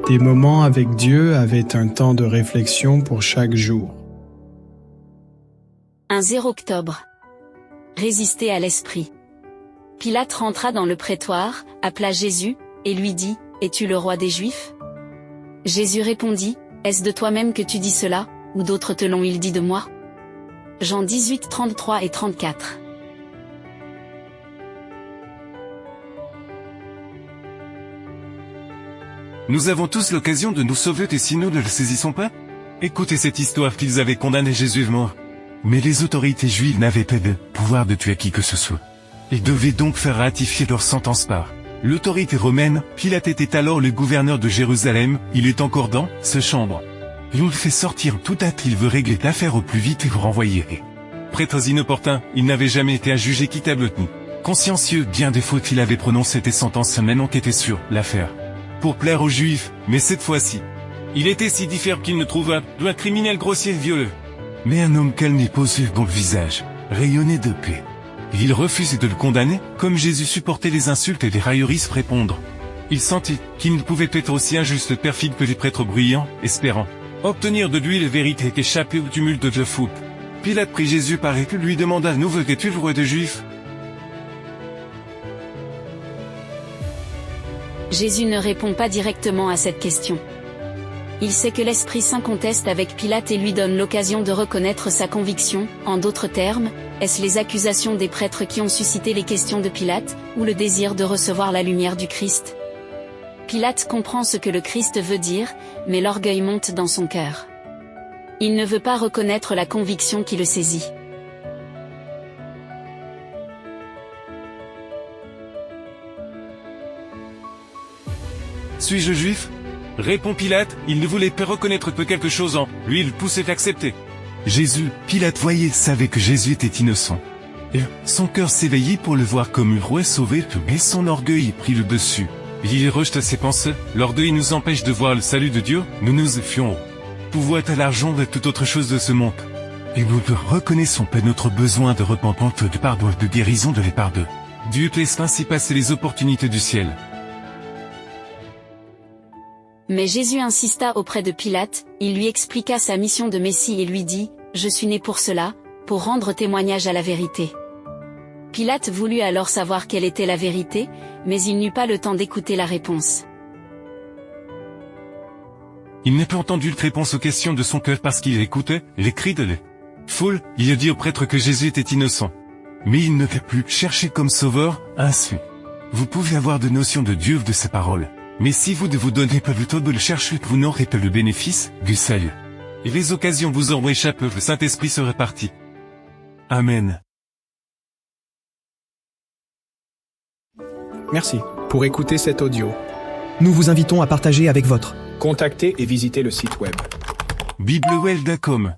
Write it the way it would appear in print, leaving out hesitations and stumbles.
Des moments avec Dieu avaient un temps de réflexion pour chaque jour. Un 0 octobre. Résister à l'esprit. Pilate rentra dans le prétoire, appela Jésus, et lui dit, « Es-tu le roi des Juifs ?» Jésus répondit, « Est-ce de toi-même que tu dis cela, ou d'autres te l'ont-ils dit de moi ?» Jean 18, 33 et 34. Nous avons tous l'occasion de nous sauver et si nous ne le saisissons pas? Écoutez cette histoire qu'ils avaient condamné Jésus mort. Mais les autorités juives n'avaient pas le pouvoir de tuer qui que ce soit. Ils devaient donc faire ratifier leur sentence par l'autorité romaine. Pilate était alors le gouverneur de Jérusalem, il est encore dans sa chambre. Il le fait sortir tout hâte, il veut régler l'affaire au plus vite et vous renvoyer. Prêtres inopportuns, il n'avait jamais été jugé quittable ni consciencieux, bien des fautes il avait prononcé des sentences mais n'enquêtait sur l'affaire. Pour plaire aux Juifs, mais cette fois-ci, il était si différent qu'il ne trouva d'un criminel grossier et violeux. Mais un homme calme et posé dont le visage rayonnait de paix. Il refusait de le condamner, comme Jésus supportait les insultes et les railleries se répondre. Il sentit qu'il ne pouvait être aussi injuste et perfide que les prêtres bruyants, espérant obtenir de lui la vérité et échapper au tumulte de la foule. Pilate prit Jésus par épée, lui demanda à nouveau, es-tu le roi des Juifs? Jésus ne répond pas directement à cette question. Il sait que l'Esprit Saint conteste avec Pilate et lui donne l'occasion de reconnaître sa conviction. En d'autres termes, est-ce les accusations des prêtres qui ont suscité les questions de Pilate, ou le désir de recevoir la lumière du Christ? Pilate comprend ce que le Christ veut dire, mais l'orgueil monte dans son cœur. Il ne veut pas reconnaître la conviction qui le saisit. Suis-je juif? Répond Pilate, il ne voulait pas reconnaître que quelque chose en lui il poussait à accepter. Jésus, Pilate savait que Jésus était innocent. Et son cœur s'éveillait pour le voir comme un roi sauvé, mais son orgueil prit le dessus. Il rejeta ses pensées, l'orgueil nous empêche de voir le salut de Dieu, nous nous fions au pouvoir à l'argent de toute autre chose de ce monde. Et nous ne reconnaissons pas notre besoin de repentance, de pardon, de guérison de la part de Dieu laisse ainsi passer les opportunités du ciel. Mais Jésus insista auprès de Pilate, il lui expliqua sa mission de Messie et lui dit, « Je suis né pour cela, pour rendre témoignage à la vérité. » Pilate voulut alors savoir quelle était la vérité, mais il n'eut pas le temps d'écouter la réponse. Il n'a pas entendu la réponse aux questions de son cœur parce qu'il écoutait les cris de la foule. Il a dit au prêtre que Jésus était innocent. Mais il ne peut plus chercher comme sauveur, ainsi. Vous pouvez avoir de notions de Dieu, de sa parole. Mais si vous ne vous donnez pas le temps de le chercher, vous n'aurez pas le bénéfice du salut. Et les occasions vous auront échappé, le Saint-Esprit serait parti. Amen. Merci pour écouter cet audio. Nous vous invitons à partager avec votre. Contactez et visitez le site web. biblewell.com